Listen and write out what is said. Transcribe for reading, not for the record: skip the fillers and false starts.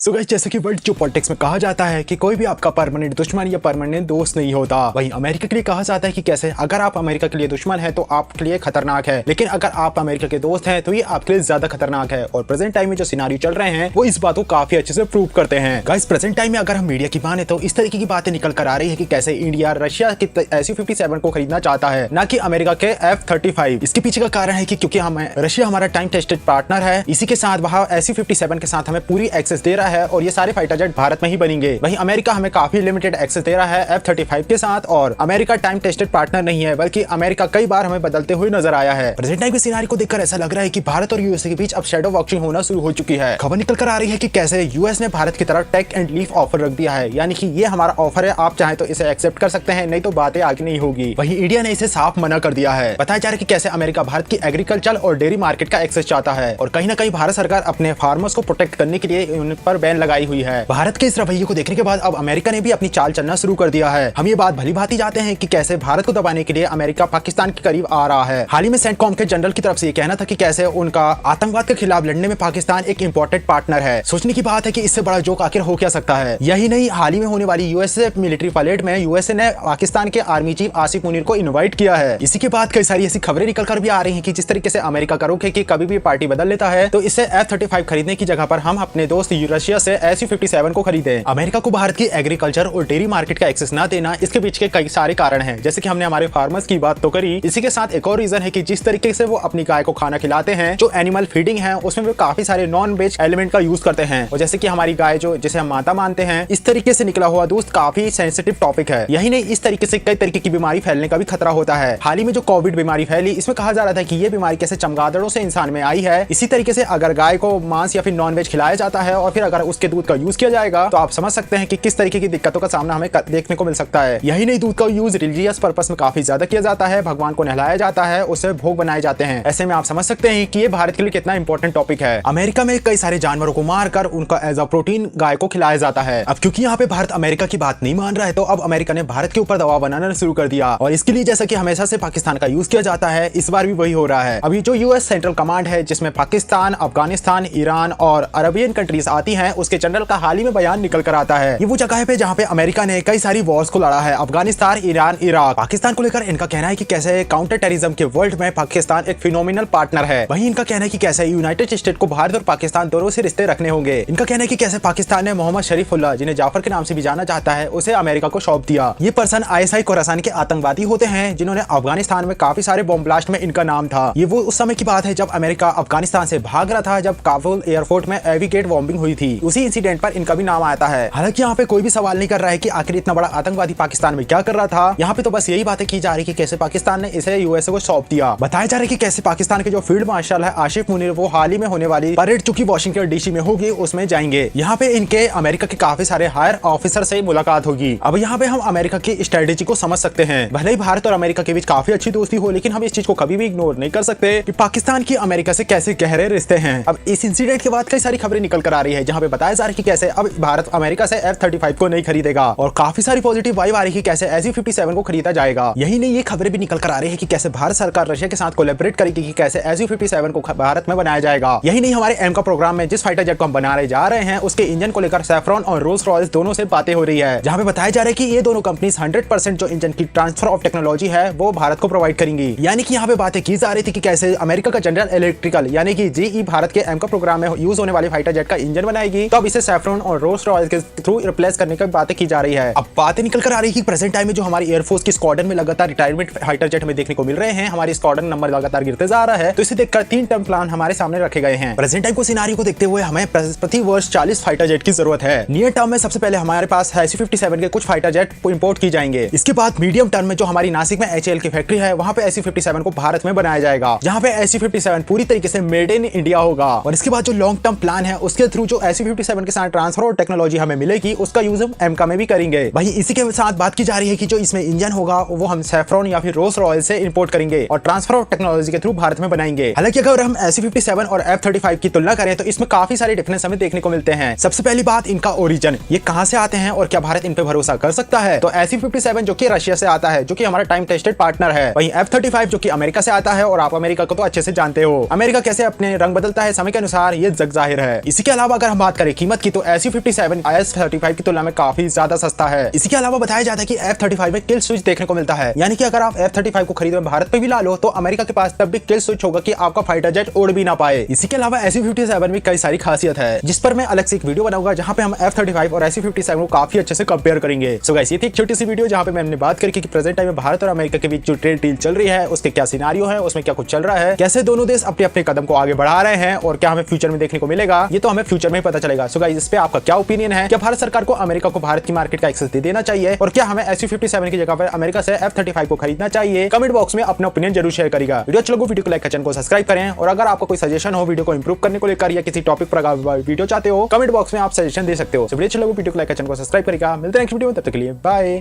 So guys, जैसे कि world जो पॉलिटिक्स में कहा जाता है कि कोई भी आपका परमानेंट दुश्मन या परमानेंट दोस्त नहीं होता, वहीं अमेरिका के लिए कहा जाता है कि कैसे अगर आप अमेरिका के लिए दुश्मन है तो आपके लिए खतरनाक है, लेकिन अगर आप अमेरिका के दोस्त हैं तो ये आपके लिए ज्यादा खतरनाक है। और प्रेजेंट टाइम में जो सिनारियो चल रहे हैं वो इस बात को काफी अच्छे से प्रूव करते हैं। गाइस, प्रेजेंट टाइम में अगर हम मीडिया की माने तो इस तरीके की बातें निकल कर आ रही है कि कैसे इंडिया रशिया के SU-57 को खरीदना चाहता है, ना कि अमेरिका के F-35। इसके पीछे का कारण है कि क्योंकि हमें रशिया हमारा टाइम टेस्टेड पार्टनर है, इसी के साथ वह SU-57 के साथ हमें पूरी एक्सेस दे रहा है और ये सारे फाइटर जेट भारत में ही बनेंगे। वहीं अमेरिका हमें काफी लिमिटेड एक्सेस दे रहा है F-35 के साथ, और अमेरिका टाइम टेस्टेड पार्टनर नहीं है, बल्कि अमेरिका कई बार हमें बदलते हुए नजर आया है। प्रेजेंट टाइम के सिनारियो को देखकर ऐसा लग रहा है कि भारत और यूएसए के बीच अब शैडो बॉक्सिंग होना शुरू हो चुकी है। खबर निकल कर आ रही है कि कैसे यूएस ने भारत की तरफ टेक एंड लीफ ऑफर रख दिया है, यानी कि ये हमारा ऑफर है, आप चाहे तो इसे एक्सेप्ट कर सकते हैं, नहीं तो बातें आगे नहीं होगी। वहीं इंडिया ने इसे साफ मना कर दिया है। बताया जा रहा है कि कैसे अमेरिका भारत की एग्रीकल्चर और डेयरी मार्केट का एक्सेस चाहता है, और कहीं ना कहीं भारत सरकार अपने फार्मर्स को प्रोटेक्ट करने के लिए उन पर बैन लगाई हुई है। भारत के इस रवैये को देखने के बाद अब अमेरिका ने भी अपनी चाल चलना शुरू कर दिया है। हम ये बात भली भांति जाते हैं कि कैसे भारत को दबाने के लिए अमेरिका पाकिस्तान के करीब आ रहा है। हाल ही में सेंटकॉम के जनरल की तरफ से ये कहना था कि कैसे उनका आतंकवाद के खिलाफ लड़ने में पाकिस्तान एक इंपॉर्टेंट पार्टनर है। सोचने की बात है कि इससे बड़ा जोक आखिर हो क्या सकता है। यही नहीं, हाल ही में होने वाली यूएसए मिलिट्री परेड में यूएसए ने पाकिस्तान के आर्मी चीफ आसिफ मुनीर को इन्वाइट किया है। इसी के बाद कई सारी ऐसी खबरें निकल कर भी आ रही है कि जिस तरीके से अमेरिका का रुख है कि कभी भी पार्टी बदल लेता है, तो इससे F-35 खरीदने की जगह पर हम अपने दोस्त रशिया से SU-57 को खरीदें। अमेरिका को भारत की एग्रीकल्चर और डेयरी मार्केट का एक्सेस ना देना, इसके पीछे के कई सारे कारण हैं। जैसे कि हमने हमारे फार्मर्स की बात तो करी, इसी के साथ एक और रीजन है कि जिस तरीके से वो अपनी गाय को खाना खिलाते हैं, जो एनिमल फीडिंग है, उसमें वो काफी सारे नॉन वेज एलिमेंट का यूज करते हैं। और जैसे कि हमारी गाय जो जिसे हम माता मानते हैं, इस तरीके से निकला हुआ दूध काफी सेंसिटिव टॉपिक है। यही नहीं, इस तरीके से कई तरीके की बीमारी फैलने का भी खतरा होता है। हाल ही में जो कोविड बीमारी फैली, इसमें कहा जा रहा था कि ये बीमारी कैसे चमगादड़ों से इंसान में आई है। इसी तरीके से अगर गाय को मांस या फिर नॉन वेज खिलाया जाता है और फिर अगर उसके दूध का यूज किया जाएगा, तो आप समझ सकते हैं कि किस तरीके की दिक्कतों का सामना हमें देखने को मिल सकता है। यही नहीं, दूध का यूज रिलीजियस पर्पस में काफी ज्यादा किया जाता है, भगवान को नहलाया जाता है, उससे भोग बनाए जाते हैं। ऐसे में आप समझ सकते हैं कि ये भारत के लिए कितना इंपॉर्टेंट टॉपिक है। अमेरिका में कई सारे जानवरों को मारकर उनका एज अ प्रोटीन गाय को खिलाया जाता है। अब क्योंकि यहाँ पे भारत अमेरिका की बात नहीं मान रहा है, तो अब अमेरिका ने भारत के ऊपर दबाव बनाना शुरू कर दिया, और इसके लिए जैसा कि हमेशा से पाकिस्तान का यूज किया जाता है, इस बार भी वही हो रहा है। अभी जो यूएस सेंट्रल कमांड है, जिसमें पाकिस्तान, अफगानिस्तान, ईरान और अरबियन कंट्रीज आती हैं, उसके जनरल का हाल ही में बयान निकल कर आता है। ये वो जगह है जहाँ पे अमेरिका ने कई सारी वॉर्स को लड़ा है, अफगानिस्तान, ईरान, इराक। पाकिस्तान को लेकर इनका कहना है कि कैसे काउंटर टेररिज्म के वर्ल्ड में पाकिस्तान एक फिनोमिनल पार्टनर है। वहीं इनका कहना है कि कैसे यूनाइटेड स्टेट को भारत और पाकिस्तान दोनों से रिश्ते रखने होंगे। इनका कहना है कि कैसे पाकिस्तान ने मोहम्मद शरीफुल्लाह, जिन्हें जाफर के नाम से भी जाना जाता है, उसे अमेरिका को सौंप दिया। ये पर्सन ISI खोरासान के आतंकवादी होते हैं, जिन्होंने अफगानिस्तान में काफी सारे बॉम्ब ब्लास्ट में इनका नाम था। ये वो उस समय की बात है जब अमेरिका अफगानिस्तान से भाग रहा था, जब काबुल एयरपोर्ट में एविगेट बॉम्बिंग हुई थी। उसी इंसिडेंट पर इनका भी नाम आता है। हालांकि यहाँ पे कोई भी सवाल नहीं कर रहा है कि आखिर इतना बड़ा आतंकवादी पाकिस्तान में क्या कर रहा था। यहाँ पे तो बस यही बातें की जा रही है कि कैसे पाकिस्तान ने इसे यूएसए को सौंप दिया। बताया जा रहा है कि कैसे पाकिस्तान के जो फील्ड मार्शल है आसिफ मुनीर, वो हाल ही में होने वाली परेड चूंकि वाशिंगटन DC में होगी, उसमें जाएंगे। यहाँ पे इनके अमेरिका के काफी सारे हायर ऑफिसर से मुलाकात होगी। अब यहाँ पे हम अमेरिका की स्ट्रेटेजी को समझ सकते हैं। भले ही भारत और अमेरिका के बीच काफी अच्छी दोस्ती हो, लेकिन हम इस चीज को कभी भी इग्नोर नहीं कर सकते कि पाकिस्तान की अमेरिका से कैसे गहरे रिश्ते हैं। अब इस इंसिडेंट के बाद कई सारी खबरें निकल कर आ रही है, जहाँ पे बताया जा रहा है कि कैसे अब भारत अमेरिका से F-35 को नहीं खरीदेगा, और काफी सारी पॉजिटिव वाइब आ रही है कि कैसे SU-57 को खरीदा जाएगा। यही नहीं, ये खबरें भी निकल कर आ रही है कि कैसे भारत सरकार रशिया के साथ कोलैबोरेट करेगी कि कैसे SU-57 को भारत में बनाया जाएगा। यही नहीं, हमारे एमका प्रोग्राम में जिस फाइटर जेट को हम बनाने जा रहे हैं, उसके इंजन को लेकर सैफ्रॉन और रोल्स रॉयल्स दोनों से बातें हो रही है, जहाँ पे बताया जा रहा है कि ये दोनों कंपनीज 100% जो इंजन की ट्रांसफर ऑफ टेक्नोलॉजी है वो भारत को प्रोवाइड करेंगी। यानी कि यहाँ पे बातें की जा रही थी कि कैसे अमेरिका का जनरल इलेक्ट्रिकल यानी कि GE भारत के एमका प्रोग्राम में यूज होने वाले फाइटर जेट का इंजन बनाएगी, तो अब इसे सैफ्रॉन और रोल्स रॉयल्स के थ्रू रिप्लेस करने की बातें की जा रही है। अब बातें निकल कर आ रही है कि प्रेजेंट टाइम में जो हमारी एयरफोर्स की स्क्वाड्रन में लगातार रिटायरमेंट फाइटर जेट हमें देखने को मिल रहे हैं, हमारी स्क्वाड्रन नंबर लगातार गिरते जा रहा है, तो इसे देखकर 3 टर्म प्लान हमारे सामने रखे गए हैं। प्रेजेंट टाइम को सिनारियो को देखते हुए हमें प्रति वर्ष 40 फाइटर जेट की जरूरत है। नियर टर्म में सबसे पहले हमारे पास SU-57 के कुछ फाइटर जेट इंपोर्ट की जाएंगे। इसके बाद मीडियम टर्म में जो हमारी नासिक में HAL की फैक्ट्री है, वहां पे SU-57 को भारत में बनाया जाएगा, जहां पे SU-57 पूरी तरीके से मेड इन इंडिया होगा। और इसके बाद जो लॉन्ग टर्म प्लान है, उसके थ्रू जो SU-57 के साथ ट्रांसफर और टेक्नोलॉजी हमें मिलेगी, उसका यूज हम एमका में भी करेंगे। वहीं इसी के साथ बात की जा रही है कि जो इसमें इंजन होगा वो हम सैफ्रॉन या फिर रोल्स रॉयल से इंपोर्ट करेंगे और ट्रांसफर ऑफ टेक्नोलॉजी के थ्रू भारत में बनाएंगे। हालांकि अगर हम SU-57 और F-35 की तुलना करें, तो इसमें काफी सारे डिफरेंस हमें देखने को मिलते हैं। सबसे पहली बात, इनका ओरिजिन, ये कहां से आते हैं और क्या भारत इन पे भरोसा कर सकता है। तो SU-57 जो कि रशिया से आता है, जो कि हमारा टाइम टेस्टेड पार्टनर है। वहीं F-35 जो कि अमेरिका से आता है, और आप अमेरिका को तो अच्छे से जानते हो, अमेरिका कैसे अपने रंग बदलता है समय के अनुसार, ये जग जाहिर है। इसी के अलावा अगर हम बात करें कीमत की तो SU-57 IS-35 की तुलना में काफी ज्यादा सस्ता है। इसी के अलावा बताया जाता है कि F-35 में किल स्विच देखने को मिलता है, यानी कि अगर आप F-35 को खरीदो भारत पे भी ला लो तो अमेरिका के पास तब भी किल स्विच होगा कि आपका फाइटर जेट उड़ भी ना पाए। इसी के अलावा SU-57 में कई सारी खासियत है जिस पर मैं अलग से एक वीडियो बनाऊंगा जहां पे हम F-35 और SU-57 को काफी अच्छे से कंपेयर करेंगे। सो गाइस ये थी एक छोटी सी वीडियो जहां पे मैंने बात करी कि प्रेजेंट टाइम में भारत और अमेरिका के बीच जो ट्रेड डील चल रही है उसके क्या सिनारियो है, उसमें क्या कुछ चल रहा है, कैसे दोनों देश अपने अपने कदम को आगे बढ़ा रहे हैं और क्या हमें फ्यूचर में देखने को मिलेगा, ये तो हमें फ्यूचर में ही पता चलेगा। सो गाइस इस पे आपका क्या ओपिनियन है? क्या भारत सरकार को अमेरिका को भारत की मार्केट का एक्सेस दे देना चाहिए और क्या हमें SU-57 की जगह पर अमेरिका से F-35 को खरीदना चाहिए? कमेंट बॉक्स में अपना ओपिनियन जरूर शेयर करेगा। वीडियो अच्छा लगे वीडियो को लाइक कर चैनल को सब्सक्राइब करें और अगर आपको कोई सजेशन हो वीडियो को इंप्रूव करने को लेकर या किसी टॉपिक पर वीडियो चाहते हो कमेंट बॉक्स में आप सजेशन दे सकते हो। वीडियो अच्छा लगे वीडियो को लाइक कर चैनल को सब्सक्राइब करेगा। मिलते हैं नेक्स्ट वीडियो में, तब तक के लिए बाय।